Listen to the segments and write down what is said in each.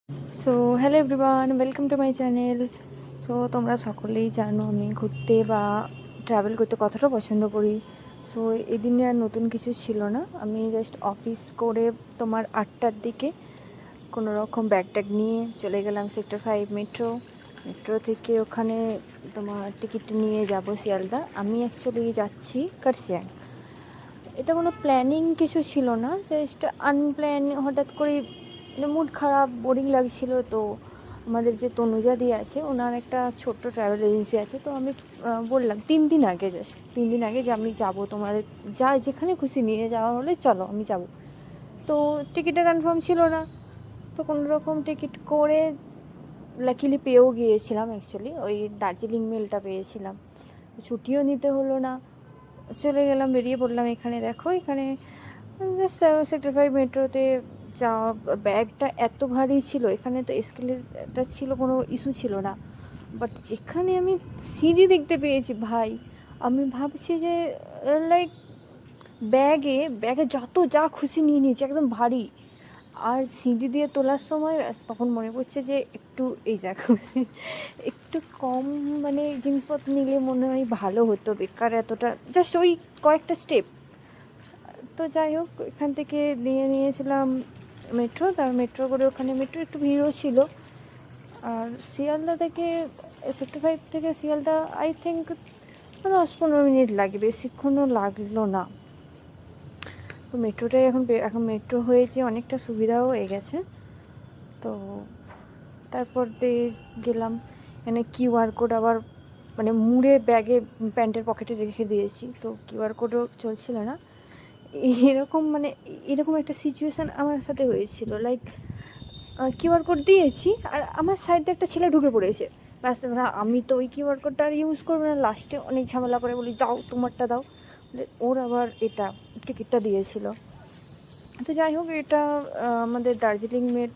So hello everyone, welcome to my channel. So তোমরা সকলেই জানো আমি ঘুরতে বা ট্রাভেল করতে কতটা পছন্দ করি। সো এই দিনে আর নতুন কিছু ছিল না, আমি জাস্ট অফিস করে তোমার 8টার দিকে কোনো রকম ব্যাগ ট্যাগ নিয়ে চলে গেলাম সেক্টর 5 মেট্রো। মেট্রো থেকে ওখানে তোমার টিকিট নিয়ে যাব শিয়ালদা। আমি অ্যাকচুয়ালি যাচ্ছি কার্শিয়াং। এটা কোনো প্ল্যানিং কিছু ছিল না, জাস্ট আনপ্ল্যান হঠাৎ করে মুড খারাপ, বোরিং লাগছিল। তো আমাদের যে তনুজাদি আছে, ওনার একটা ছোট্ট ট্রাভেল এজেন্সি আছে। তো আমি বললাম 3 দিন আগে, জাস্ট 3 দিন আগে যে আমি যাব, তোমাদের যা যেখানে খুশি নিয়ে যাওয়া হলে চলো আমি যাব। তো টিকিটটা কনফার্ম ছিল না, তো কোনো রকম টিকিট করে লাকিলি পেয়েও গিয়েছিলাম। অ্যাকচুয়ালি ওই দার্জিলিং মেলটা পেয়েছিলাম, ছুটিও নিতে হলো না। চলে গেলাম, বেরিয়ে পড়লাম। এখানে দেখো, এখানে জাস্ট সেক্টর 5 মেট্রোতে যাওয়া। ব্যাগটা এত ভারী ছিল, এখানে তো এসকেলেটার ছিল, কোনো ইস্যু ছিল না। বাট যেখানে আমি সিঁড়ি দেখতে পেয়েছি ভাই, আমি ভাবছি যে লাইক ব্যাগে যত যা খুশি নিয়ে নিয়েছি, একদম ভারী। আর সিঁড়ি দিয়ে তোলার সময় তখন মনে পড়ছে যে একটু এই দেখো একটু কম মানে জিনিসপত্র নিলে মনে হয় ভালো হতো, বেকার এতটা জাস্ট ওই কয়েকটা স্টেপ। তো যাই হোক, এখান থেকে নিয়েছিলাম মেট্রো। তার মেট্রো করে ওখানে মেট্রো একটু ভিড়ও ছিল। আর শিয়ালদা থেকে সেক্টর 5 থেকে শিয়ালদা আই থিঙ্ক 10-15 মিনিট লাগে, বেশিক্ষণও লাগলো না। তো মেট্রোটাই এখন মেট্রো হয়েছে, অনেকটা সুবিধাও হয়ে গেছে। তো তারপর দিয়ে গেলাম, এখানে কিউআর কোড আবার মানে মুড়ে ব্যাগে প্যান্টের পকেটে রেখে দিয়েছি, তো কিউআর কোডও চলছিল না। এরকম মানে এরকম একটা সিচুয়েশান আমার সাথে হয়েছিল। লাইক কিউআর কোড দিয়েছি আর আমার সাইড দিয়ে একটা ছেলে ঢুকে পড়েছে। ব্যাস, না আমি তো ওই কিউআর কোডটা আর ইউজ করবো না, লাস্টে অনেক ঝামেলা করে বলি দাও তোমারটা দাও। ওর আবার এটা টিকিটটা দিয়েছিল। তো যাই হোক, এটা আমাদের দার্জিলিং মেট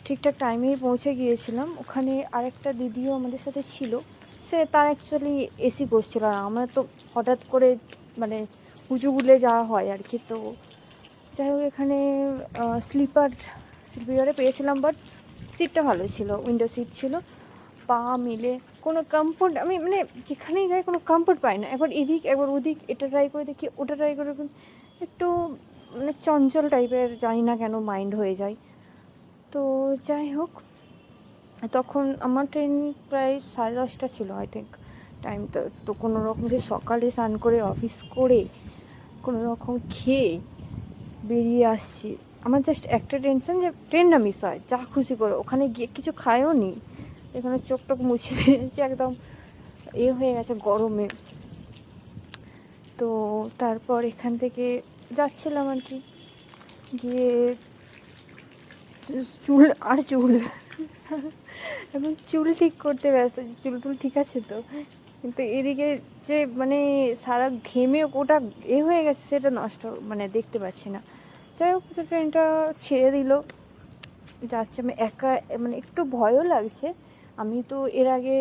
ঠিকঠাক টাইমেই পৌঁছে গিয়েছিলাম। ওখানে আরেকটা দিদিও আমাদের সাথে ছিল, সে তার অ্যাকচুয়ালি এসি করছিল। আর আমরা তো হঠাৎ করে মানে পুজো যাওয়া হয় আর কি। তো যাই হোক, এখানে স্লিপারে পেয়েছিলাম, বাট সিটটা ভালো ছিল, উইন্ডো সিট ছিল। পা মিলে কোনো কমফোর্ট, আমি মানে যেখানেই যাই কোনো কমফোর্ট পাই না। একবার এদিক একবার ওদিক, এটা ট্রাই করে দেখি ওটা ট্রাই করে, একটু মানে চঞ্চল টাইপের, জানি না কেন মাইন্ড হয়ে যায়। তো যাই হোক, তখন আমার ট্রেন প্রায় 10:30 ছিল আই থিঙ্ক টাইম। তো কোনো রকম যে সকালে স্নান করে অফিস করে কোনো রকম খেয়ে বেরিয়ে আসছি। আমার জাস্ট একটা টেনশন যে ট্রেন না মিস হয়, যা খুশি করে ওখানে গিয়ে কিছু খায়ও নি, এখানে চোখ টোক মুছে দিয়েছি, একদম হয়ে গেছে গরমে। তো তারপর এখান থেকে যাচ্ছিলাম আর কি, গিয়ে চুল আর চুল এখন চুল ঠিক করতে ব্যস্ত, চুল টুল ঠিক আছে তো। কিন্তু এদিকে যে মানে সারা ঘেমে ওটা হয়ে গেছে, সেটা নষ্ট মানে দেখতে পাচ্ছি না। যাই হোক, ট্রেনটা ছেড়ে দিল, যাচ্ছে। আমি একা, মানে একটু ভয়ও লাগছে। আমি তো এর আগে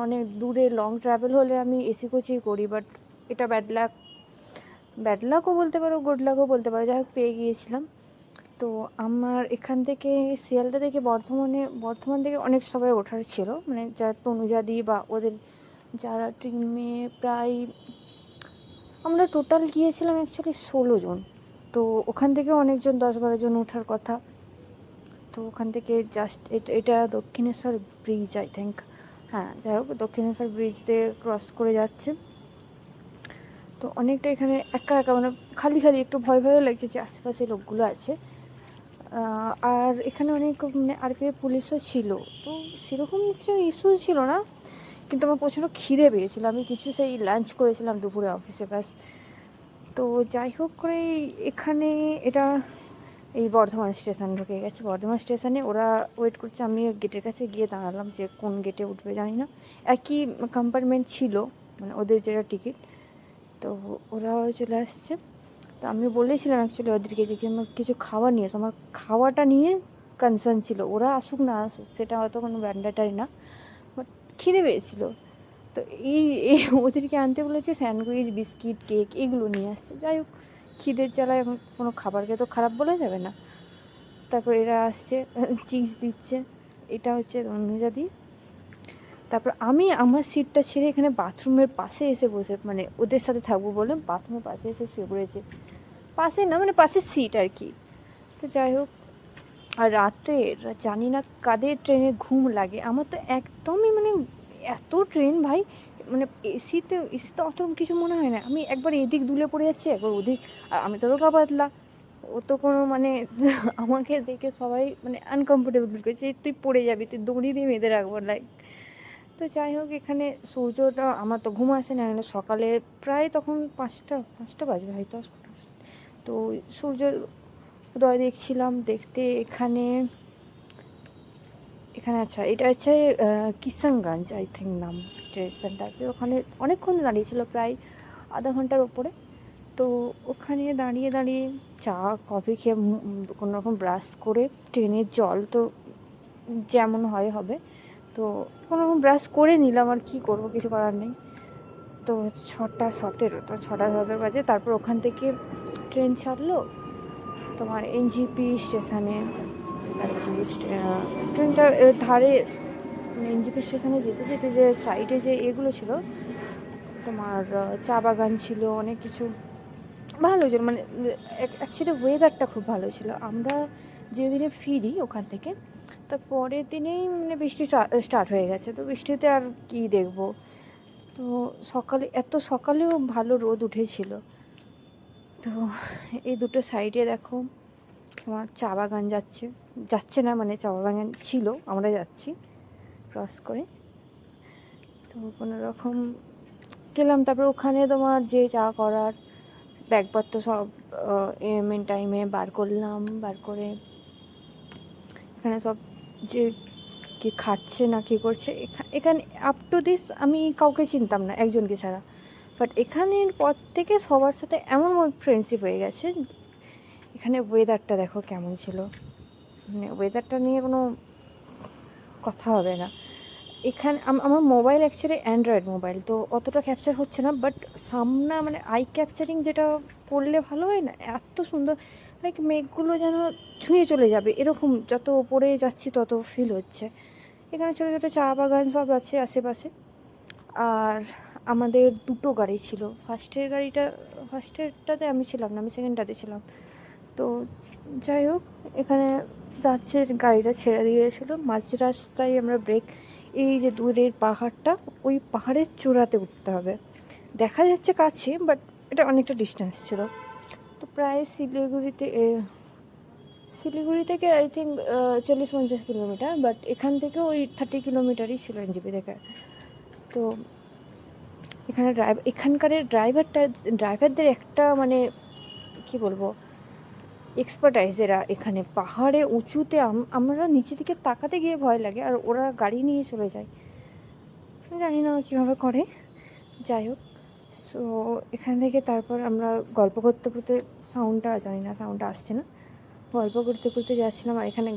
অনেক দূরে লং ট্রাভেল হলে আমি এসি কোচেই করি, বাট এটা ব্যাড লাকও বলতে পারো, গুড লাকও বলতে পারো। যাই হোক, পেয়ে গিয়েছিলাম। তো আমার এখান থেকে শিয়ালদা থেকে বর্ধমান থেকে অনেক সবাই ওঠার ছিল, মানে যা তনুজাদি বা ওদের যারা টিমে প্রায় আমরা টোটাল গিয়েছিলাম অ্যাকচুয়ালি 16 জন। তো ওখান থেকে অনেকজন 10-12 জন ওঠার কথা। তো ওখান থেকে জাস্ট এটা দক্ষিণেশ্বর ব্রিজ আই থিঙ্ক, হ্যাঁ যাই হোক, দক্ষিণেশ্বর ব্রিজ দিয়ে ক্রস করে যাচ্ছে। তো অনেকটা এখানে একা একা মানে খালি খালি একটু ভয় ভয়ও লাগছে যে আশেপাশে লোকগুলো আছে। আর এখানে অনেক মানে আরপিএফ পুলিশও ছিল। তো সেরকম কিছু ইস্যু ছিল না, কিন্তু আমার প্রচণ্ড খিদে পেয়েছিল। আমি কিছু সেই লাঞ্চ করেছিলাম দুপুরে অফিসে, ব্যাস। তো যাই হোক করে এখানে এটা এই বর্ধমান স্টেশন ঢুকে গেছে। বর্ধমান স্টেশনে ওরা ওয়েট করছে, আমি গেটের কাছে গিয়ে দাঁড়ালাম যে কোন গেটে উঠবে জানি না। একই কম্পার্টমেন্ট ছিল মানে ওদের যেটা টিকিট। তো ওরাও চলে আসছে। তো আমি বলেছিলাম অ্যাকচুয়ালি ওদেরকে যে কি আমার কিছু খাবার নিয়ে এসো, আমার খাওয়াটা নিয়ে কনসার্ন ছিল। ওরা আসুক না আসুক সেটা হয়তো কোনো ম্যান্ডেটারি না, বাট খিদে পেয়েছিল। তো এই ওদেরকে আনতে বলেছে স্যান্ডউইচ, বিস্কিট, কেক এগুলো নিয়ে আসছে। যাই হোক, খিদের জ্বালায় এখন কোনো খাবারকে তো খারাপ বলা যাবে না। তারপর এরা আসছে, চিজ দিচ্ছে। এটা হচ্ছে তনুজাদি। তারপর আমি আমার সিটটা ছেড়ে এখানে বাথরুমের পাশে এসে বসে, মানে ওদের সাথে থাকবো বলে বাথরুমের পাশে এসে শুয়ে পড়েছে। পাশে না, মানে পাশের সিট আর কি। তো যাই হোক, আর রাতে জানি না কাদের ট্রেনে ঘুম লাগে, আমার তো একদমই মানে এত ট্রেন ভাই, মানে এসিতে অত কিছু মনে হয় না। আমি একবার এদিক দুলে পড়ে যাচ্ছি, একবার ওদিক। আর আমি তো রোগা পাতলা, ও তো কোনো মানে আমাকে দেখে সবাই মানে আনকমফোর্টেবল ফিল করছে, তুই পড়ে যাবি, তুই দড়ি দিয়ে বেঁধে রাখবো লাইক। তো যাই হোক, এখানে সূর্যটা, আমার তো ঘুম আসে না, এখানে সকালে প্রায় তখন পাঁচটা বাজবে হয়তো। তো সূর্য উদয় দেখছিলাম, দেখতে এখানে আচ্ছা, এটা হচ্ছে কিষানগঞ্জ আই থিঙ্ক নাম স্টেশনটা আছে। ওখানে অনেকক্ষণ দাঁড়িয়েছিল, প্রায় আধা ঘন্টার ওপরে। তো ওখানে দাঁড়িয়ে দাঁড়িয়ে চা কফি খেয়ে কোনো রকম ব্রাশ করে, ট্রেনের জল তো যেমন হবে, তো কোনো রকম ব্রাশ করে নিলাম, আর কী করবো, কিছু করার নেই। তো 6:17, তো 6:17 বাজে। তারপর ওখান থেকে ট্রেন ছাড়লো তোমার এনজিপি স্টেশনে আর কি। ট্রেনটার ধারে, মানে এনজিপি স্টেশনে যেতে যেতে যে সাইডে যে এগুলো ছিল তোমার, চা বাগান ছিল, অনেক কিছু ভালো ছিল। মানে অ্যাকচুয়ালি ওয়েদারটা খুব ভালো ছিল। আমরা যেদিনে ফিরি ওখান থেকে, তার পরের দিনেই মানে বৃষ্টি স্টার্ট হয়ে গেছে। তো বৃষ্টিতে আর কি দেখবো। তো এত সকালেও ভালো রোদ উঠেছিল। তো এই দুটো সাইডে দেখো তোমার চা বাগান যাচ্ছে না, মানে চা বাগান ছিল, আমরা যাচ্ছি ক্রস করে। তো কোনো রকম গেলাম। তারপর ওখানে তোমার যে যা করার ব্যাগপত্র সব মেন টাইমে বার করলাম, বার করে এখানে সব যে কি খাচ্ছে না কী করছে, এখানে আপ টু দিস আমি কাউকে চিনতাম না একজনকে ছাড়া। বাট এখানের পর থেকে সবার সাথে এমন ফ্রেন্ডশিপ হয়ে গেছে। এখানে ওয়েদারটা দেখো কেমন ছিল, মানে ওয়েদারটা নিয়ে কোনো কথা হবে না। এখানে আমার মোবাইল অ্যাকচুয়ালি অ্যান্ড্রয়েড মোবাইল, তো অতটা ক্যাপচার হচ্ছে না, বাট সামনে মানে আই ক্যাপচারিং যেটা করলে ভালো হয় না, এত সুন্দর, লাইক মেঘগুলো যেন ছুঁয়ে চলে যাবে এরকম, যত ওপরে যাচ্ছি তত ফিল হচ্ছে। এখানে ছোটো ছোটো চা বাগান সব আছে আশেপাশে। আর আমাদের দুটো গাড়ি ছিল, ফার্স্টেরটাতে আমি ছিলাম না, আমি সেকেন্ডটাতে ছিলাম। তো যাই হোক, এখানে যাচ্ছে, গাড়িটা ছেড়ে দিয়েছিলো মাঝ রাস্তায়। আমরা ব্রেক, এই যে দূরের পাহাড়টা, ওই পাহাড়ের চূড়াতে উঠতে হবে, দেখা যাচ্ছে কাছে, বাট এটা অনেকটা ডিস্টেন্স ছিল। তো প্রায় শিলিগুড়ি থেকে আই থিঙ্ক 40-50 কিলোমিটার, বাট এখান থেকে ওই 30 কিলোমিটারই ছিল এনজিপি থেকে। তো এখানকার ড্রাইভারদের একটা মানে কি বলবো, এক্সপার্টাইজ। এরা এখানে পাহাড়ে উঁচুতে আমরা নিচে দিকে তাকাতে গিয়ে ভয় লাগে, আর ওরা গাড়ি নিয়ে চলে যায়, জানি না কীভাবে করে। যাই হোক, সো এখান থেকে তারপর আমরা গল্প করতে করতে, সাউন্ডটা আসছে না, গল্প করতে করতে যাচ্ছিলাম। আর এখানে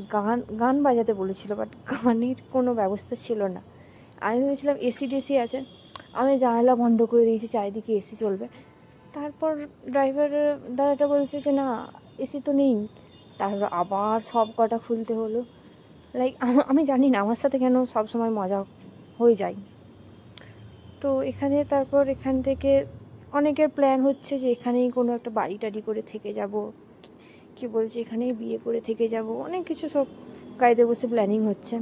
গান বাজাতে বলেছিল, বাট গানের কোনো ব্যবস্থা ছিল না। আমি ভেবেছিলাম এসি টেসি আছে, আমি জানালা বন্ধ করে দিয়েছি, চারিদিকে এসি চলবে। তারপর ড্রাইভার দাদাটা বলছে যে না, এসি তো নেই। তারপর আবার সব কটা খুলতে হলো। লাইক আমি জানি না আমার সাথে কেন সব সময় মজা হয়ে যায়। তো তারপর এখান থেকে অনেকের প্ল্যান হচ্ছে যে এখানেই কোনো একটা বাড়ি টাড়ি করে থেকে যাব, কি বলছে এখানেই বিয়ে করে থেকে যাব, অনেক কিছু সব গাড়িতে বসে প্ল্যানিং হচ্ছে।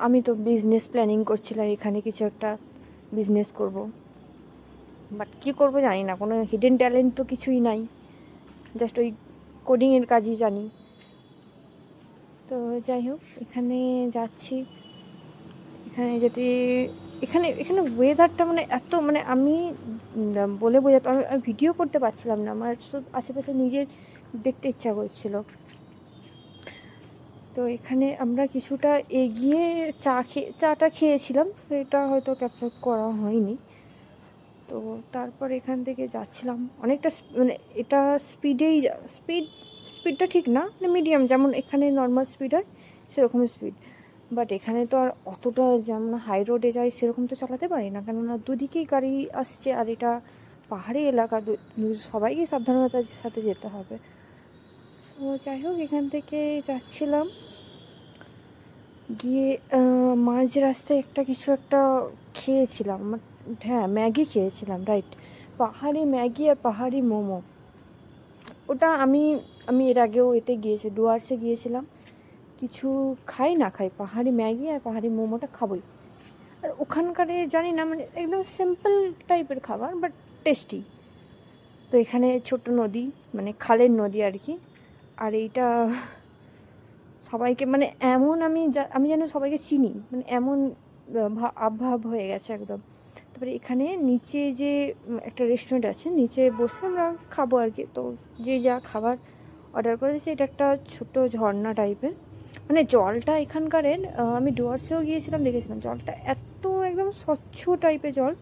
আমি তো বিজনেস প্ল্যানিং করছিলাম, এখানে কিছু একটা বিজনেস করব, বাট কী করবো জানি না, কোনো হিডেন ট্যালেন্ট তো কিছুই নাই, জাস্ট ওই কোডিংয়ের কাজই জানি। তো যাই হোক, এখানে যাচ্ছি, এখানে ওয়েদারটা মানে এত, মানে আমি বলে বোঝাতে, আমি ভিডিও করতে পারছিলাম না, আমার তো আশেপাশে নিজের দেখতে ইচ্ছা করছিল। তো এখানে আমরা কিছুটা এগিয়ে চাটা খেয়েছিলাম, সেটা হয়তো ক্যাপচার করা হয়নি। তো তারপর এখান থেকে যাচ্ছিলাম অনেকটা, মানে এটা স্পিডটা ঠিক না, মানে মিডিয়াম, যেমন এখানে নর্মাল স্পিড হয় সেরকমই স্পিড। বাট এখানে তো আর অতটা, যেমন হাই রোডে যাই সেরকম তো চালাতে পারি না, কেননা দুদিকেই গাড়ি আসছে, আর এটা পাহাড়ি এলাকা, সবাইকে সাবধানতার সাথে যেতে হবে। সো যাই হোক, এখান থেকে যাচ্ছিলাম, গিয়ে মাঝ রাস্তায় কিছু একটা খেয়েছিলাম। হ্যাঁ, ম্যাগি খেয়েছিলাম, রাইট। পাহাড়ি ম্যাগি আর পাহাড়ি মোমো। ওটা আমি আমি এর আগেও এতে গিয়েছি, ডুয়ার্সে গিয়েছিলাম। কিছু খাই না খাই, পাহাড়ি ম্যাগি আর পাহাড়ি মোমোটা খাবই। আর ওখানকারে জানি না, মানে একদম সিম্পল টাইপের খাবার, বাট টেস্টি। তো এখানে ছোট নদী, মানে খালের নদী আর কি। আর এইটা সবাইকে, মানে এমন আমি যেন সবাইকে চিনি, মানে এমন আবভাব হয়ে গেছে একদম। তারপরে এখানে নিচে যে একটা রেস্টুরেন্ট আছে, নিচে বসে আমরা খাবো আর কি। তো যে যা খাবার অর্ডার করে দিয়েছে, এটা একটা ছোট ঝর্ণা টাইপের। মানে জলটা এখানকারের, আমি ডুয়ার্সেও গিয়েছিলাম, দেখেছিলাম জলটা এত একদম স্বচ্ছ টাইপের জল,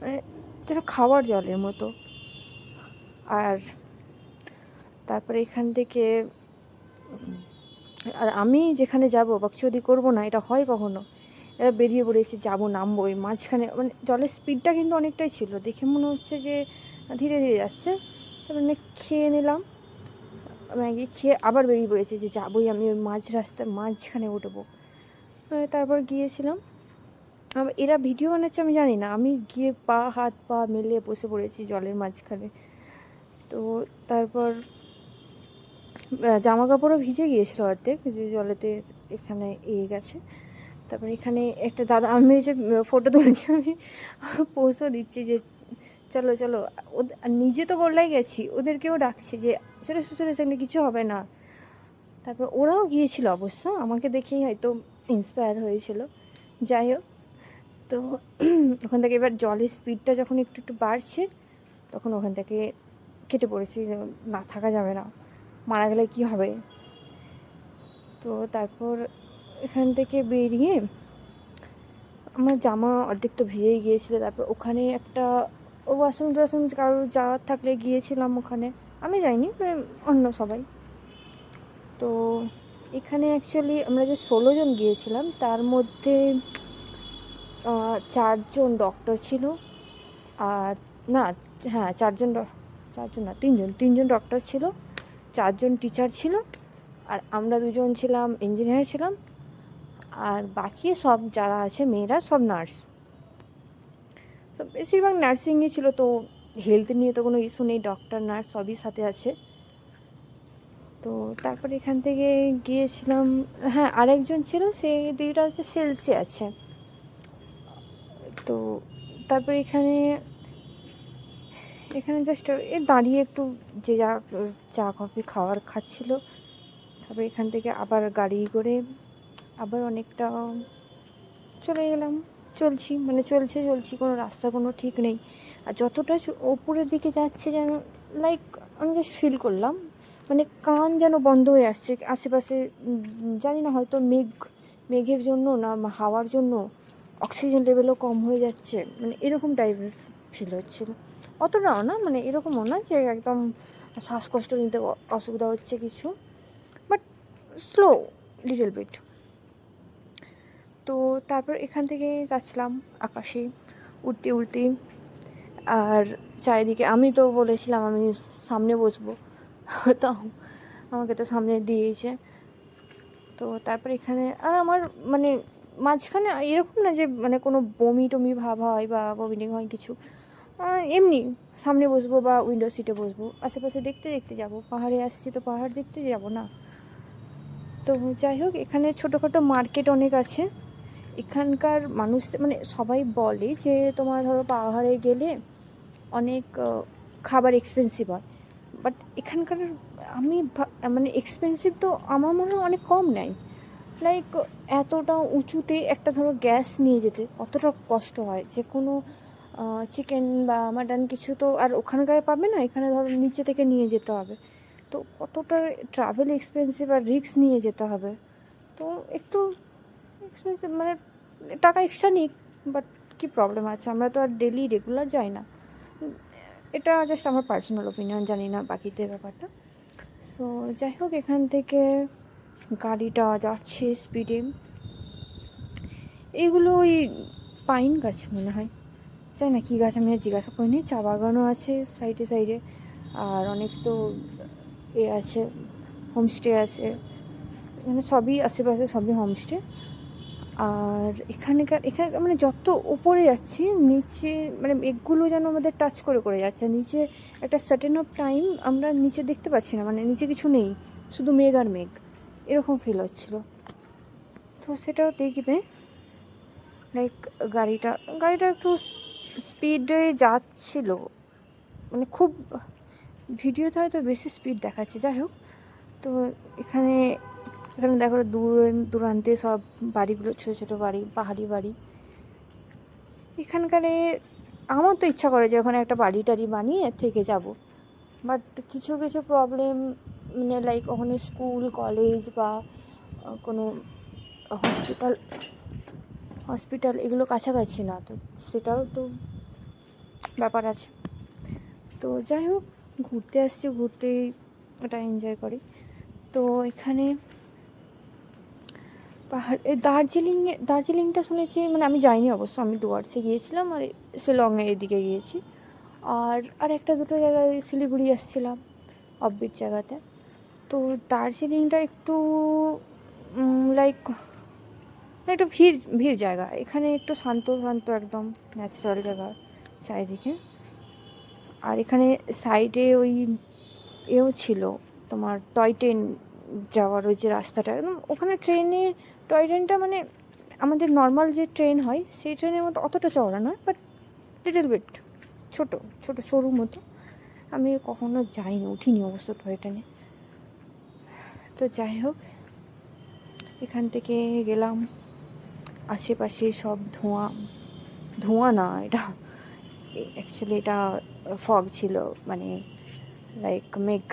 মানে যেন খাওয়ার জলের মতো। আর তারপরে এখান থেকে, আর আমি যেখানে যাব বকচোদি করবো না, এটা হয় কখনো। এবার বেরিয়ে পড়েছি, যাবো, নামবো ওই মাঝখানে, মানে জলের স্পিডটা কিন্তু অনেকটাই ছিল, দেখে মনে হচ্ছে যে ধীরে ধীরে যাচ্ছে। তারপরে খেয়ে নিলাম ম্যাগি, খেয়ে আবার বেরিয়ে পড়েছি যে যাবোই আমি ওই মাঝ রাস্তার মাঝখানে উঠবো। তারপর গিয়েছিলাম, এরা ভিডিও বানাচ্ছে আমি জানি না, আমি গিয়ে হাত পা মেলে বসে পড়েছি জলের মাঝখানে। তো তারপর জামা কাপড়ও ভিজে গিয়েছিল অর্ধেক, যে জলেতে এখানে গেছে। তারপরে এখানে একটা দাদা, আমি যে ফটো তুলছি, আমি পোস্টও দিচ্ছি যে চলো চলো, আর নিজে তো গোল্লাই গেছি, ওদেরকেও ডাকছি যে চলে এসো চলে এসো, কিছু হবে না। তারপর ওরাও গিয়েছিল অবশ্য, আমাকে দেখেই হয়তো ইন্সপায়ার হয়েছিল। যাই হোক, তো ওখান থেকে এবার জলের স্পিডটা যখন একটু একটু বাড়ছে, তখন ওখান থেকে কেটে পড়েছি যে না, থাকা যাবে না, মারা গেলে কি হবে। তো তারপর এখান থেকে বেরিয়ে, আমার জামা অর্ধেক তো ভিজেই গিয়েছিলো। তারপর ওখানে একটা ওয়াশরুম টাশরুম কারোর যাওয়ার থাকলে গিয়েছিলাম ওখানে, আমি যাইনি, মানে অন্য সবাই। তো এখানে অ্যাকচুয়ালি আমরা যে 16 জন গিয়েছিলাম, তার মধ্যে 4 জন ডক্টর ছিল, আর না, হ্যাঁ 4 জন, 4 জন না, 3 জন ডক্টর ছিল, 4 জন টিচার ছিল, আর আমরা 2 জন ছিলাম ইঞ্জিনিয়ার ছিলাম, আর বাকি সব যারা আছে মেয়েরা সব নার্স। তো বেশিরভাগ নার্সিংই ছিল, তো হেলথ নিয়ে তো কোনো ইস্যু নেই, ডক্টর নার্স সবই সাথে আছে। তো তারপরে এখান থেকে গিয়েছিলাম, হ্যাঁ আরেকজন ছিল, সে দিদিটা হচ্ছে সেলসে আছে। তো তারপরে এখানে জাস্ট দাঁড়িয়ে একটু যে যা চা কফি খাচ্ছিল। তারপরে এখান থেকে আবার গাড়ি করে আবার অনেকটা চলে গেলাম, চলছি, কোনো রাস্তা কোনো ঠিক নেই। আর যতটা ওপরের দিকে যাচ্ছে, যেন লাইক আমি জাস্ট ফিল করলাম, মানে কান যেন বন্ধ হয়ে আসছে আশেপাশে। জানি না, হয়তো মেঘের জন্য না হাওয়ার জন্য অক্সিজেন লেভেলও কম হয়ে যাচ্ছে, মানে এরকম টাইপের ফিল হচ্ছিল। অতটাও না, মানে এরকমও না যে একদম শ্বাসকষ্ট নিতে অসুবিধা হচ্ছে কিছু, বাট স্লো লিটল বিট। তো তারপর এখান থেকে যাচ্ছিলাম আকাশে উড়তে, আর চারিদিকে, আমি তো বলেছিলাম আমি সামনে বসবো, তো আমাকে তো সামনে দিয়েছে। তো তারপর এখানে, আর আমার মানে মাঝখানে এরকম না যে মানে কোনো বমি টমি ভাব হয় বা বমিটিং হয় কিছু, এমনি সামনে বসবো বা উইন্ডো সিটে বসবো, আশেপাশে দেখতে দেখতে যাবো, পাহাড়ে আসছি তো পাহাড় দেখতে যাবো না। তো যাই হোক, এখানে ছোটোখাটো মার্কেট অনেক আছে। এখানকার মানুষ, মানে সবাই বলে যে তোমার ধরো পাহাড়ে গেলে অনেক খাবার এক্সপেন্সিভ হয়, বাট এখানকার আমি মানে এক্সপেন্সিভ তো আমার মনে হয় অনেক কম নেয়। লাইক এতটা উঁচুতে একটা ধরো গ্যাস নিয়ে যেতে কতটা কষ্ট হয়, যে কোনো চিকেন বা মাটন কিছু তো আর ওখানকার পাবে না, এখানে ধরো নিচে থেকে নিয়ে যেতে হবে। তো কতটা ট্রাভেল এক্সপেন্সিভ আর রিস্ক নিয়ে যেতে হবে। তো একটু এক্সপেন্সিভ, মানে টাকা এক্সট্রা নিক, বাট কী প্রবলেম আছে, আমরা তো আর ডেলি রেগুলার যাই না। এটা জাস্ট আমার পার্সোনাল ওপিনিয়ন, জানি না বাকিদের ব্যাপারটা। সো যাই হোক, এখান থেকে গাড়িটা যাচ্ছে স্পিডে, এইগুলো ওই পাইন গাছ মনে হয়, জানি না কী গাছ, আমি আর জিজ্ঞাসা করিনি। চা বাগানও আছে সাইডে, আর অনেক তো এ আছে, হোমস্টে আছে, এখানে সবই আশেপাশে সবই হোমস্টে। আর এখানে মানে যত উপরে যাচ্ছি নিচে মানে মেঘগুলো যেন আমাদের টাচ করে করে যাচ্ছে নিচে। একটা সার্টেন অফ টাইম আমরা নিচে দেখতে পাচ্ছি না, মানে নিচে কিছু নেই, শুধু মেঘ আর মেঘ, এরকম ফিল হচ্ছিলো। তো সেটাও দেখবে, লাইক গাড়িটা একটু স্পিডে যাচ্ছিল, মানে খুব ভিডিওতে হয়তো বেশি স্পিড দেখাচ্ছে, যাই হোক। তো এখানে এখানে দেখো দূরান্তে সব বাড়িগুলো, ছোটো ছোটো বাড়ি, পাহাড়ি বাড়ি। এখানকারে আমার তো ইচ্ছা করে যে ওখানে একটা বাড়ি টাড়ি বানিয়ে থেকে যাব, বাট কিছু কিছু প্রবলেম, মানে লাইক ওখানে স্কুল কলেজ বা কোনো হসপিটাল এগুলো কাছাকাছি না, তো সেটাও তো ব্যাপার আছে। তো যাই হোক, ঘুরতে আসছি, ঘুরতেই ওটা এনজয় করি। তো এখানে পাহাড়, দার্জিলিংটা শুনেছি, মানে আমি যাইনি অবশ্য, আমি ডুয়ার্সে গিয়েছিলাম আর শিলংয়ের এদিকে গিয়েছি, আর একটা দুটো জায়গায় শিলিগুড়ি আসছিলাম অফবিট জায়গাতে। তো দার্জিলিংটা একটু লাইক একটু ভিড় জায়গা, এখানে একটু শান্ত শান্ত একদম ন্যাচারাল জায়গা চারিদিকে। আর এখানে সাইডে ওই এও ছিল তোমার টয় ট্রেন যাওয়ার, ওই যে রাস্তাটা একদম ওখানে টয় ট্রেনটা মানে আমাদের নর্মাল যে ট্রেন হয় সেই ট্রেনের মতো অতটা চওড়া নয়, বাট লিটল বিট ছোটো ছোটো সরু মতো। আমি কখনো যাইনি, উঠিনি অবশ্য টয় ট্রেনে। তো যাই হোক, এখান থেকে গেলাম, আশেপাশে সব ধোঁয়া না, এটা অ্যাকচুয়ালি এটা ফগ ছিল, মানে লাইক মেঘ।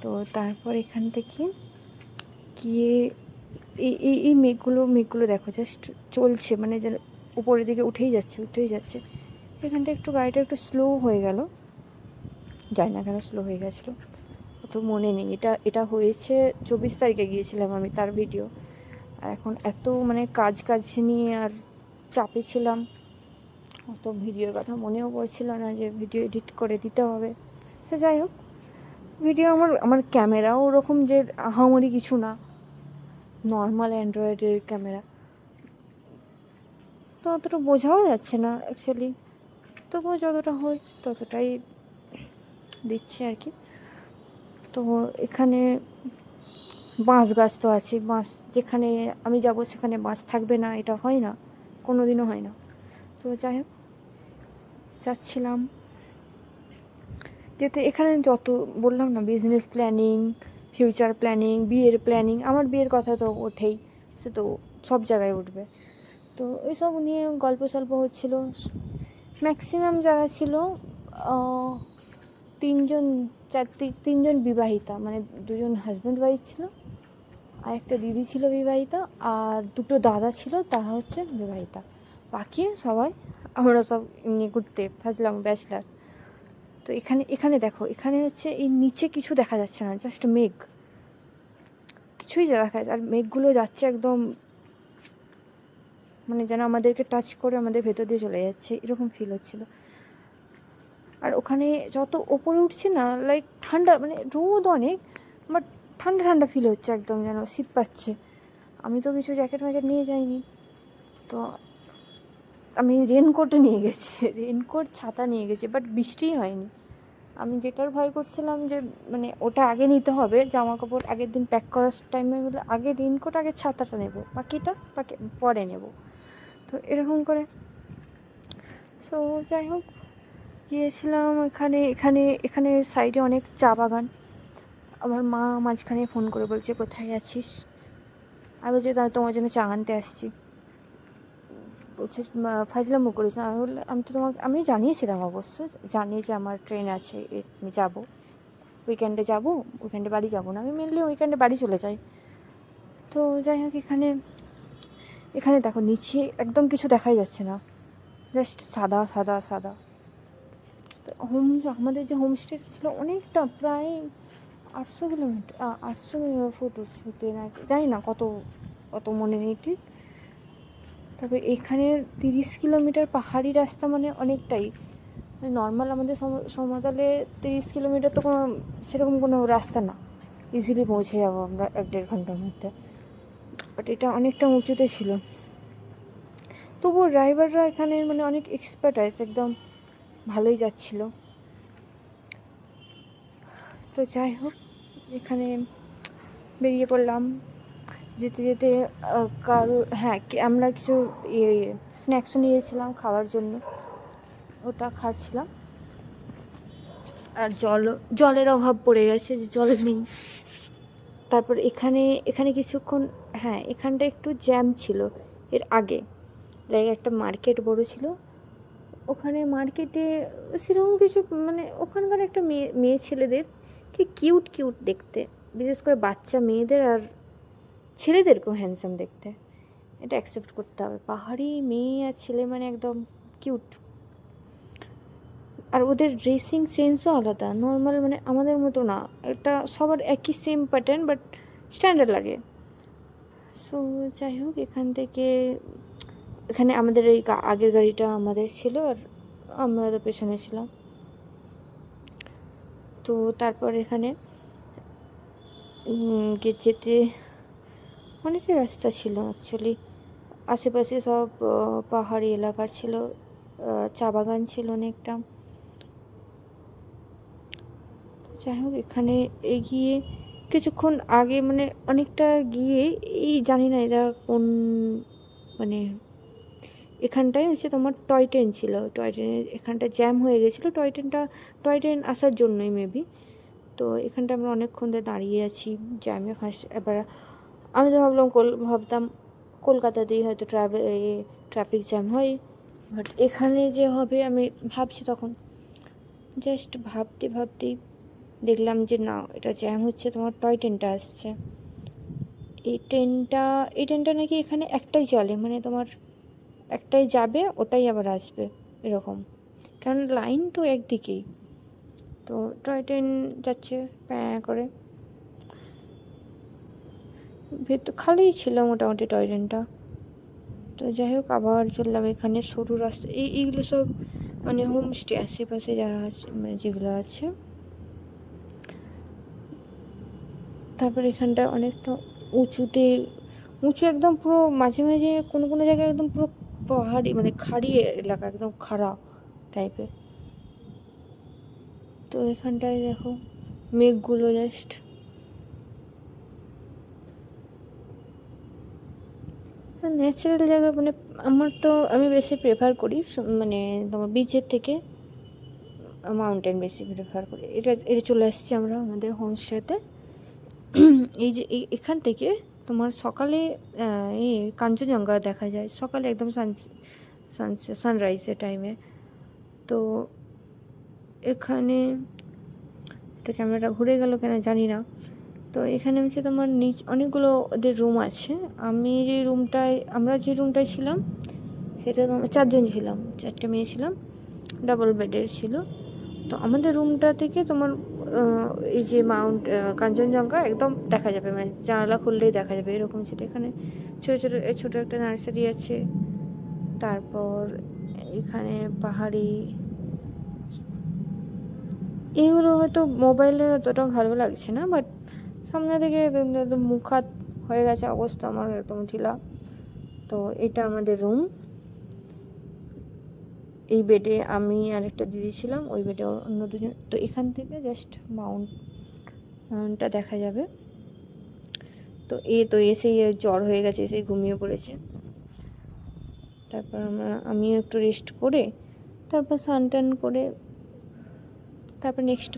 তো তারপর এখান থেকে গিয়ে এই মেঘগুলো দেখো জাস্ট চলছে, মানে যেন উপরের দিকে উঠেই যাচ্ছে। এখানটা একটু গাড়িটা একটু স্লো হয়ে গেল, জানি না কেন স্লো হয়ে গেছিলো, অত মনে নেই। এটা হয়েছে 24 তারিখে গিয়েছিলাম আমি, তার ভিডিও। আর এখন এত মানে কাজ নিয়ে আর চাপে ছিলাম, অত ভিডিওর কথা মনেও পড়ছিল না যে ভিডিও এডিট করে দিতে হবে। সে যাই হোক, ভিডিও আমার ক্যামেরাও ওরকম যে আহামরি কিছু না, নর্মাল অ্যান্ড্রয়েডের ক্যামেরা, তো অতটা বোঝাও যাচ্ছে না অ্যাকচুয়ালি, তবুও যতটা হয় ততটাই দিচ্ছি আর কি। তো এখানে বাঁশ গাছ তো আছে, বাঁশ যেখানে আমি যাব সেখানে বাঁশ থাকবে না, এটা হয় না, কোনো দিনও হয় না। তো যাই হোক, যাচ্ছিলাম যেতে, এখানে যত বললাম না বিজনেস প্ল্যানিং, ফিউচার প্ল্যানিং, বিয়ের প্ল্যানিং, আমার বিয়ের কথা তো ওঠেই, সে তো সব জায়গায় উঠবে। তো এইসব নিয়ে গল্প সল্প হচ্ছিলো। ম্যাক্সিমাম যারা ছিল তিনজন বিবাহিতা, মানে দুজন হাজব্যান্ড ওয়াইফ ছিল, আর একটা দিদি ছিল বিবাহিতা, আর দুটো দাদা ছিল তারা হচ্ছে বিবাহিতা, বাকি সবাই আমরা সব এমনি ঘুরতে ফাজলাম, ব্যাচলার। তো এখানে দেখো, এখানে হচ্ছে এই নিচে কিছু দেখা যাচ্ছে না, জাস্ট মেঘ, কিছুই দেখা যাচ্ছে, আর মেঘগুলো যাচ্ছে একদম মানে যেন আমাদেরকে টাচ করে আমাদের ভেতর দিয়ে চলে যাচ্ছে, এরকম ফিল হচ্ছিলো। আর ওখানে যত ওপরে উঠছে না, লাইক ঠান্ডা, মানে রোদ অনেক, বাট ঠান্ডা ঠান্ডা ফিল হচ্ছে, একদম যেন শীত পাচ্ছে। আমি তো কিছু জ্যাকেট ম্যাকেট নিয়ে যাইনি, তো আমি রেনকোটে নিয়ে গেছি, রেনকোট ছাতা নিয়ে গেছি, বাট বৃষ্টিই হয়নি। আমি যেটার ভয় করছিলাম যে মানে ওটা আগে নিতে হবে, জামা কাপড় আগের দিন প্যাক করার টাইমে বলে আগে রেনকোট, আগে ছাতাটা নেব, বাকিটা পরে নেব। তো এরকম করে, সো যাই হোক, গিয়েছিলাম এখানে সাইডে অনেক চা বাগান। আমার মা মাঝখানে ফোন করে বলছে কোথায় আছিস, আমি বলছি তাই তোমার জন্য চা আনতে আসছি। বলছে ফাজলামো করিস না। আমি বললাম আমি তো আমি জানিয়েছিলাম, অবশ্য জানিয়ে যে আমার ট্রেন আছে, আমি যাবো উইকেন্ডে বাড়ি যাবো না, আমি মেনলি উইকেন্ডে বাড়ি চলে যাই। তো যাই হোক, এখানে দেখো নিচে একদম কিছু দেখাই যাচ্ছে না, জাস্ট সাদা সাদা সাদা। তো আমাদের যে হোমস্টে ছিল অনেকটা, প্রায় 800 কিলোমিটার, 800 ফুট উঁচুতে না, জানি না কত মনে নেই ঠিক। তবে এখানে 30 কিলোমিটার পাহাড়ি রাস্তা, মানে অনেকটাই। নর্মাল আমাদের সমতলে 30 কিলোমিটার তো কোনো সেরকম কোনো রাস্তা না, ইজিলি পৌঁছে যাবো আমরা 1-1.5 ঘন্টার মধ্যে। বাট এটা অনেকটা উঁচুতে ছিল, তবুও ড্রাইভাররা এখানে মানে অনেক এক্সপার্টাইজ, একদম ভালোই যাচ্ছিলো। তো যাই হোক, এখানে বেরিয়ে পড়লাম। যেতে যেতে আমরা কিছু স্ন্যাক্সও নিয়েছিলাম খাওয়ার জন্য, ওটা খাচ্ছিলাম। আর জলের অভাব পড়ে গেছে, যে জল নেই। তারপর এখানে কিছুক্ষণ, এখানটা একটু জ্যাম ছিল এর আগে, একটা মার্কেট বড় ছিল। ওখানে মার্কেটে সেরকম কিছু মানে ওখানকার একটা মেয়ে ছেলেদের কি কিউট কিউট দেখতে, বিশেষ করে বাচ্চা মেয়েদের আর ছেলেদেরকেও হ্যান্ডসাম দেখতে, এটা অ্যাকসেপ্ট করতে হবে। পাহাড়ি মেয়ে আর ছেলে মানে একদম কিউট। আর ওদের ড্রেসিং সেন্সও আলাদা, নর্মাল মানে আমাদের মতো না, এটা সবার একই সেম প্যাটার্ন, বাট স্ট্যান্ডার্ড লাগে। সো যাই হোক, এখানে আমাদের এই আগের গাড়িটা আমাদের ছিল, আর আমরা তো পেছনে ছিলাম। তো তারপর এখানে যেতে অনেকটা রাস্তা ছিল অ্যাকচুয়ালি, আশেপাশে সব পাহাড়ি এলাকার ছিল, চা বাগান ছিল অনেকটা। যাই হোক, এখানে এগিয়ে কিছুক্ষণ আগে মানে অনেকটা গিয়ে এই জানি না এরা কোন মানে এখানটায় হচ্ছে তোমার টয় ট্রেন ছিল, টয় ট্রেনের এখানটা জ্যাম হয়ে গেছিলো, টয় ট্রেন আসার জন্যই মেবি। তো এখানটা আমরা অনেকক্ষণ ধরে দাঁড়িয়ে আছি জ্যামে এবার আমি তো ভাবতাম কলকাতাতেই হয়তো ট্রাফিক জ্যাম হয়, বাট এখানে যে হবে আমি ভাবছি তখন, জাস্ট ভাবতেই দেখলাম যে না, এটা জ্যাম হচ্ছে, তোমার টয় ট্রেনটা আসছে। এই ট্রেনটা নাকি এখানে একটাই চলে, মানে তোমার একটাই যাবে, ওটাই আবার আসবে এরকম, কারণ লাইন তো একদিকেই। তো টয় ট্রেন যাচ্ছে প্যাঁ করে, ভেতর খালিই ছিল মোটামুটি টয় ট্রেনটা। তো যাই হোক, আবার চললাম এখানে সরু রাস্তা, এইগুলো সব মানে হোমস্টে আশেপাশে যারা আছে, মানে যেগুলো আছে। তারপর এখানটা অনেকটা উঁচু একদম, পুরো মাঝে মাঝে কোনো জায়গায় একদম পুরো পাহাড়ি মানে খাড়ি এলাকা, একদম খাড়া টাইপের। তো এখানটায় দেখো মেঘগুলো জাস্ট, ন্যাচারাল জায়গা, মানে আমি বেশি প্রেফার করি মানে তোমার বিচের থেকে মাউন্টেন বেশি প্রেফার করি। এটা চলে আসছি আমরা আমাদের হোমস্টেতে। এই যে এখান থেকে তোমার সকালে কাঞ্চনজঙ্ঘা দেখা যায় সকালে, একদম সানরাইজের টাইমে। তো এখানে এটা ক্যামেরাটা ঘুরে গেল কেন জানি না। তো এখানে হচ্ছে তোমার অনেকগুলো ওদের রুম আছে। আমরা যে রুমটায় ছিলাম সেটা 4 জন ছিলাম, 4টে মেয়ে ছিলাম, ডাবল বেডের ছিল। তো আমাদের রুমটা থেকে তোমার এই যে কাঞ্চনজঙ্ঘা একদম দেখা যাবে, মানে জানালা খুললেই দেখা যাবে এরকম ছিল। এখানে ছোটো একটা নার্সারি আছে। তারপর এখানে পাহাড়ি, এগুলো হয়তো মোবাইলে অতটা ভালো লাগছে না, বাট সামনে থেকে একদম মুখাত হয়ে গেছে অবস্থা আমার, একদম ঢিলা। তো এটা আমাদের রুম। এই বেডে আমি আর একটা দিদি ছিলাম, ওই বেডে অন্য দুজন। তো এখান থেকে জাস্ট মাউন্টটা দেখা যাবে। তো এসেই জ্বর হয়ে গেছে, এসেই ঘুমিয়ে পড়েছে। তারপর আমিও একটু রেস্ট করে তারপর স্নান টান করে তারপর নেক্সট